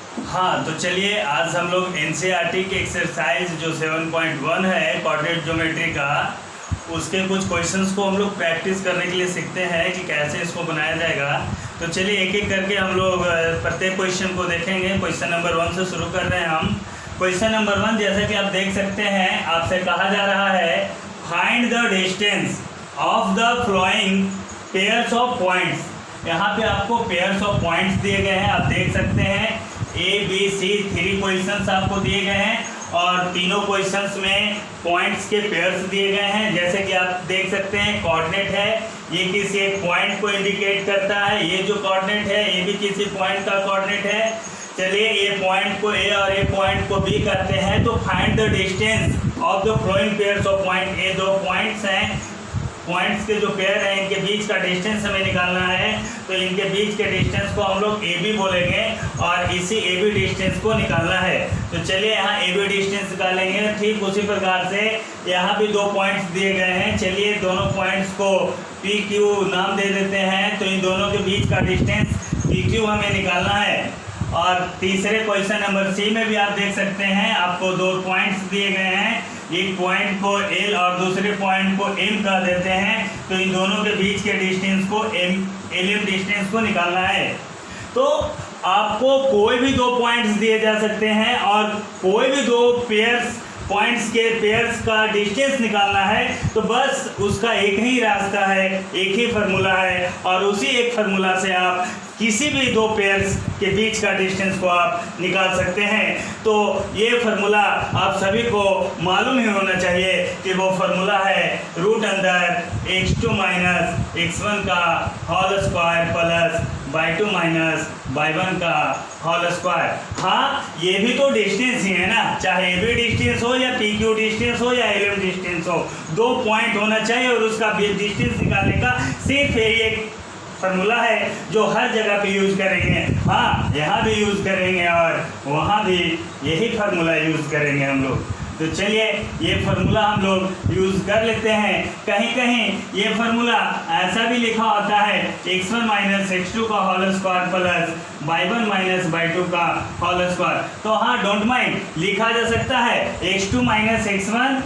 हाँ, तो चलिए आज हम लोग एनसीईआरटी के एक्सरसाइज जो 7.1 है कोऑर्डिनेट ज्योमेट्री का, उसके कुछ क्वेश्चंस को हम लोग प्रैक्टिस करने के लिए सीखते हैं कि कैसे इसको बनाया जाएगा। तो चलिए एक एक करके हम लोग प्रत्येक क्वेश्चन को देखेंगे। क्वेश्चन नंबर 1 से शुरू कर रहे हैं हम। क्वेश्चन नंबर 1 जैसा कि आप देख सकते हैं, आपसे कहा जा रहा है find the distance of the flowing pairs of points. यहाँ पे आपको पेयर्स ऑफ पॉइंट्स दिए गए हैं, आप देख सकते हैं A, B, C 3 क्वेश्चंस आपको दिए गए हैं और तीनों क्वेश्चंस में पॉइंट्स के पेयर्स दिए गए हैं। जैसे कि आप देख सकते हैं कोऑर्डिनेट है, ये किसी एक पॉइंट को इंडिकेट करता है। ये जो कोऑर्डिनेट है ये भी किसी पॉइंट का कोऑर्डिनेट है। चलिए ये पॉइंट को A और ये पॉइंट को B करते हैं। तो find the distance of the flowing pairs of point. ये दो पॉइंट्स हैं, पॉइंट्स के जो पेयर हैं इनके बीच का डिस्टेंस हमें निकालना है। तो इनके बीच के डिस्टेंस को हम लोग AB बोलेंगे और इसी AB डिस्टेंस को निकालना है। तो चलिए यहाँ AB डिस्टेंस निकालेंगे। ठीक उसी प्रकार से यहाँ भी दो पॉइंट्स दिए गए हैं। चलिए दोनों पॉइंट्स को PQ नाम दे देते हैं। तो इन दोनों के बीच का डिस्टेंस PQ हमें निकालना है। और तीसरे क्वेश्चन नंबर C में भी आप देख सकते हैं, आपको दो पॉइंट्स दिए गए हैं। एक पॉइंट को L और दूसरे पॉइंट को M कह देते हैं। तो इन दोनों के बीच के डिस्टेंस को LM डिस्टेंस को निकालना है। तो आपको कोई भी दो पॉइंट्स दिए जा सकते हैं और कोई भी दो पॉइंट्स के पेयर्स का डिस्टेंस निकालना है। तो बस उसका एक ही रास्ता है, एक ही फार्मूला है और उसी एक फार्मूला से आप किसी भी दो पेयर्स के बीच का डिस्टेंस को आप निकाल सकते हैं। तो ये फार्मूला आप सभी को मालूम ही होना चाहिए कि वो फार्मूला है रूट अंदर x2 माइनस x1 का whole square plus y2 minus y1 का होल स्क्वायर। हाँ, ये भी तो डिस्टेंस ही है ना, चाहे AB डिस्टेंस हो या PQ डिस्टेंस हो या LM डिस्टेंस हो, दो पॉइंट होना चाहिए और उसका डिस्टेंस निकालने का सिर्फ एक फार्मूला है जो हर जगह पे यूज़ करेंगे। हाँ, यहाँ भी यूज़ करेंगे और वहाँ भी यही फार्मूला यूज़ करेंगे हम लोग। तो चलिए ये फार्मूला हम लोग यूज़ कर लेते हैं। कहीं कहीं ये फार्मूला ऐसा भी लिखा होता है x1 माइनस x2 का whole square plus y1 minus y2 का होल स्क्वायर। तो हाँ, डोंट माइंड लिखा जा सकता है x2 माइनस x1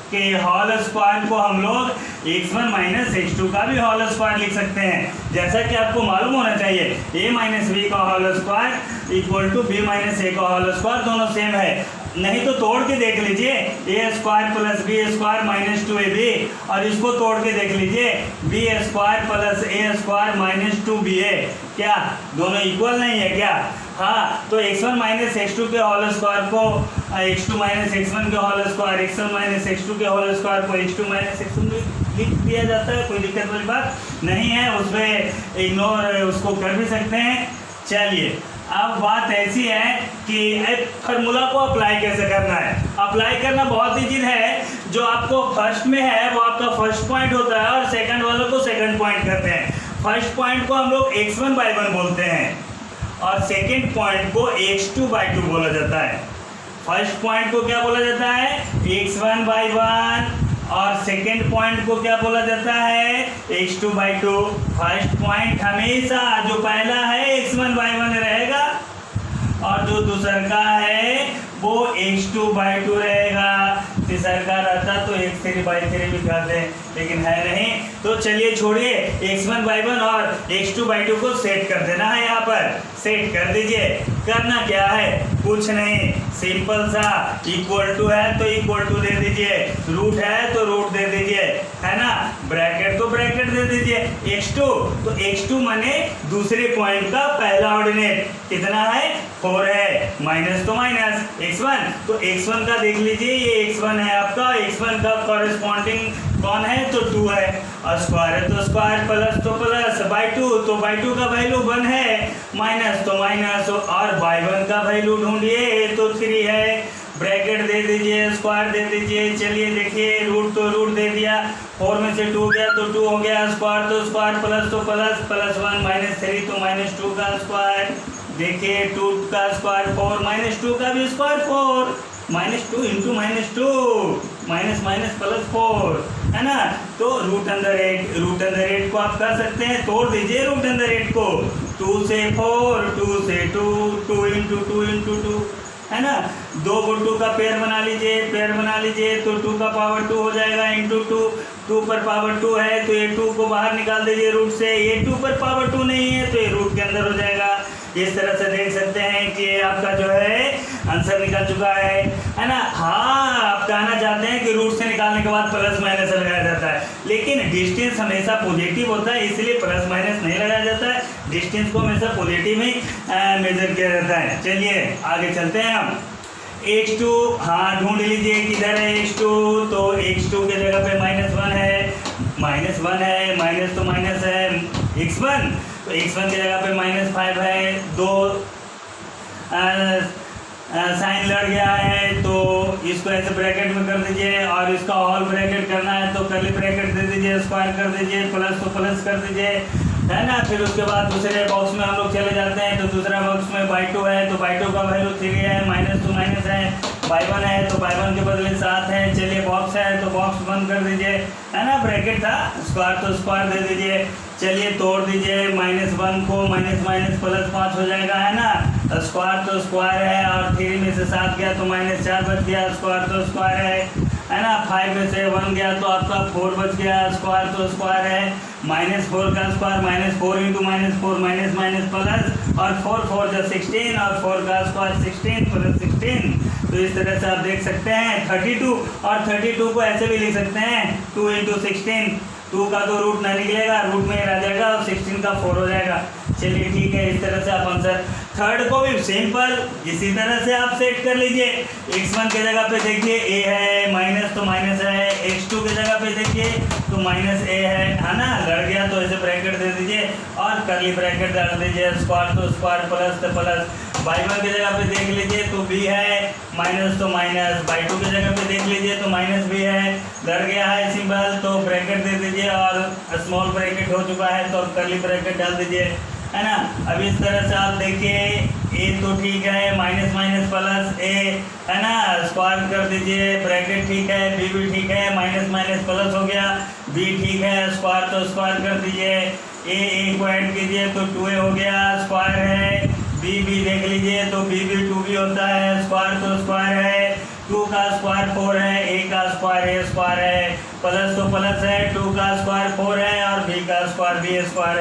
के होल स्क्वायर को हम लोग x1 माइनस x2 का भी होल स्क्वायर लिख सकते हैं। जैसा कि आपको मालूम होना चाहिए a माइनस b का whole square equal to b minus a का होल स्क्वायर, दोनों सेम है। नहीं तो तोड़ के देख लीजिए, a square plus b square minus 2ab, और इसको तोड़ के देख लीजिए b square plus a square minus 2ba। क्या दोनों इक्वल नहीं है क्या? हाँ, तो x1 माइनस x2 के होल स्क्वायर को x2 माइनस x1 के whole square, x1 minus x2 के होल स्क्वायर को x2 माइनस x1 लिख दिया जाता है, कोई दिक्कत वाली बात नहीं है। उसमें इग्नोर उसको कर भी सकते हैं। चलिए अब बात ऐसी है कि फार्मूला को अप्लाई कैसे करना है। अप्लाई करना बहुत ईजी है। जो आपको फर्स्ट में है वो आपका फर्स्ट पॉइंट होता है और सेकंड वालों को सेकंड पॉइंट करते हैं। फर्स्ट पॉइंट को हम लोग x1 by 1 बोलते हैं और सेकंड पॉइंट को x2 by 2 बोला जाता है। फर्स्ट पॉइंट को क्या बोला जाता है? x1 by 1 और सेकंड पॉइंट को क्या बोला जाता है? x2 by 2। फर्स्ट पॉइंट हमेशा जो पहला है x1 by 1 रहेगा और जो दूसरा का है वो x2 by 2 रहेगा। तीसरा का रहता तो x3 by 3 भी कर दें, लेकिन है नहीं। तो चलिए छोड़िए, x1 by 1 और x2 by 2 को सेट कर देना है। यहाँ पर सेट कर दीजिए। करना क्या है? कुछ नहीं, सिंपल सा, इक्वल टू है तो इक्वल टू दे दीजिए, रूट है तो रूट दे दीजिए, है ना, ब्रैकेट तो ब्रैकेट दे दीजिए। x2 तो x2 माने दूसरे पॉइंट का पहला ऑर्डिनेट कितना है? 4 है, माइनस तो माइनस x1 तो x1 का देख लीजिए, ये x1 है आपका, x1 का कॉरेस्पॉन्डिंग कौन है? तो 2 है, और स्क्वायर है तो स्क्वायर, प्लस तो प्लस, बाई 2 तो बाई 2 का वैल्यू 1 है, माइनस तो माइनस, और बाई 1 का वैल्यू ढूंढिए तो 3 है, ब्रैकेट दे दीजिए, स्क्वायर दे दीजिए। चलिए देखिए, रूट तो रूट दे दिया, 4 में से 2 गया तो 2 हो गया, स्क्वायर तो स्क्वायर, प्लस तो प्लस, प्लस 1 माइनस 3 तो माइनस 2 का स्क्वायर। देखिए 2 का स्क्वायर 4, माइनस 2 का भी square 4, minus 2 into minus 2, minus minus plus 4, है ना। तो रूट अंदर 8, रूट अंदर 8 को आप कर सकते हैं, तोड़ दीजिए रूट अंदर 8 को, 2 से 4, 2 से 2, 2 इंटू 2 इंटू 2, है ना। 2 को 2 का पेयर बना लीजिए तो 2 का पावर 2 हो जाएगा इंटू 2, 2 पर पावर 2 है तो ये 2 को बाहर निकाल दीजिए रूट से, ये 2 पर पावर 2 नहीं है तो ये रूट के अंदर हो जाएगा। इस तरह से देख सकते हैं कि आपका जो है आंसर निकल चुका है ना। हाँ, आप कहना चाहते हैं कि रूट से निकालने के बाद प्लस माइनस लगाया जाता है, लेकिन डिस्टेंस हमेशा पॉजिटिव होता है इसलिए प्लस माइनस नहीं लगाया जाता है, डिस्टेंस को हमेशा पॉजिटिव ही मेजर किया जाता है। चलिए आगे चलते हैं हम। x2, हाँ ढूंढ लीजिए किधर है x2, तो x2 के जगह पे -1 है, -1 है, माइनस तो माइनस है, x1 तो x1 की जगह पे -5 है, 2 साइन लड़ गया है तो इसको ऐसे ब्रैकेट में कर दीजिए और इसका होल ब्रैकेट करना है तो कर्ली ब्रैकेट दे दीजिए, स्क्वायर कर दीजिए, प्लस तो प्लस कर दीजिए, है ना। फिर उसके बाद दूसरे बॉक्स में हम लोग चले जाते हैं तो दूसरा बॉक्स में बाई 2 है तो बाई 2 का वैल्यू 3 है, माइनस तो माइनस है, बाई 1 है तो बाई 1 के बदले 7 है। चलिए बॉक्स है तो बॉक्स बंद कर दीजिए, है ना, ब्रैकेट था, स्क्वायर तो स्क्वायर दे दीजिए। चलिए तोड़ दीजिए, -1 को माइनस माइनस प्लस 5 हो जाएगा, है ना। स्क्वायर तो स्क्वायर है और 3 में से 7 गया तो -4 बच गया, स्क्वायर तो स्क्वायर है ना। 5 में से 1 गया तो आपका 4 बच गया, स्क्वायर तो स्क्वायर है, -4 का square -4 into -4 minus minus plus और 4 4 जो 16 और 4 का स्क्वायर 16 प्लस 16। तो इस तरह से आप देख सकते हैं 32 और 32 को ऐसे भी लिख सकते हैं 2 इंटू 16, 2 का तो रूट नहीं निकलेगा, रूट में रह जाएगा और 16 का 4 हो जाएगा। चलिए ठीक है, इस तरह से आप आंसर थर्ड को भी सिंपल इसी तरह से आप सेट कर लीजिए। x1 के जगह पे देखिए a है, माइनस तो माइनस है, x2 के जगह पे देखिए तो -a है ना, लड़ गया तो ऐसे ब्रैकेट दे दीजिए और कर्ली ब्रैकेट डाल दीजिए, स्क्वायर तो स्क्वायर प्लस तो प्लस। बाई 1 की जगह पे देख लीजिए तो b है, माइनस तो माइनस, बाई 2 की जगह पे देख लीजिए तो -b है, लड़ गया है सिंबल तो ब्रैकेट दे दीजिए और स्मॉल ब्रैकेट हो चुका है तो कर्ली ब्रैकेट डाल दीजिए, है ना। अब इस तरह से आप देखिए a तो ठीक है, माइनस माइनस प्लस a, है ना, स्क्वायर कर दीजिए, ब्रैकेट ठीक है, b भी ठीक है, माइनस माइनस प्लस हो गया, b ठीक है, स्क्वायर तो स्क्वायर कर दीजिए, a को ऐड कीजिए तो 2a हो गया, स्क्वायर है, b भी देख लीजिए तो b भी 2 भी होता है, स्क्वायर तो स्क्वायर है, 2 का स्क्वायर 4 है, a का स्क्वायर a स्क्वायर है, प्लस तो प्लस है, 2 का स्क्वायर 4 है और b का स्क्वायर b स्क्वायर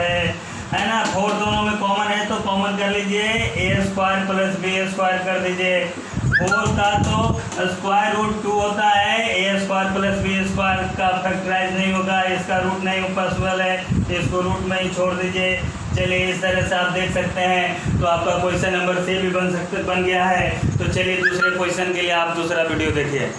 है ना। 4 दोनों में कॉमन है तो कॉमन कर लीजिए, a square plus b square कर दीजिए। 4 का तो स्क्वायर रूट 2 होता है, a square plus b square का फैक्टराइज नहीं होगा, इसका रूट नहीं पॉसिबल है, इसको रूट में ही छोड़ दीजिए। चलिए इस तरह से आप देख सकते हैं तो आपका क्वेश्चन नंबर C भी बन गया है। तो चलिए दूसरे क्वेश्चन के लिए आप दूसरा वीडियो देखिए।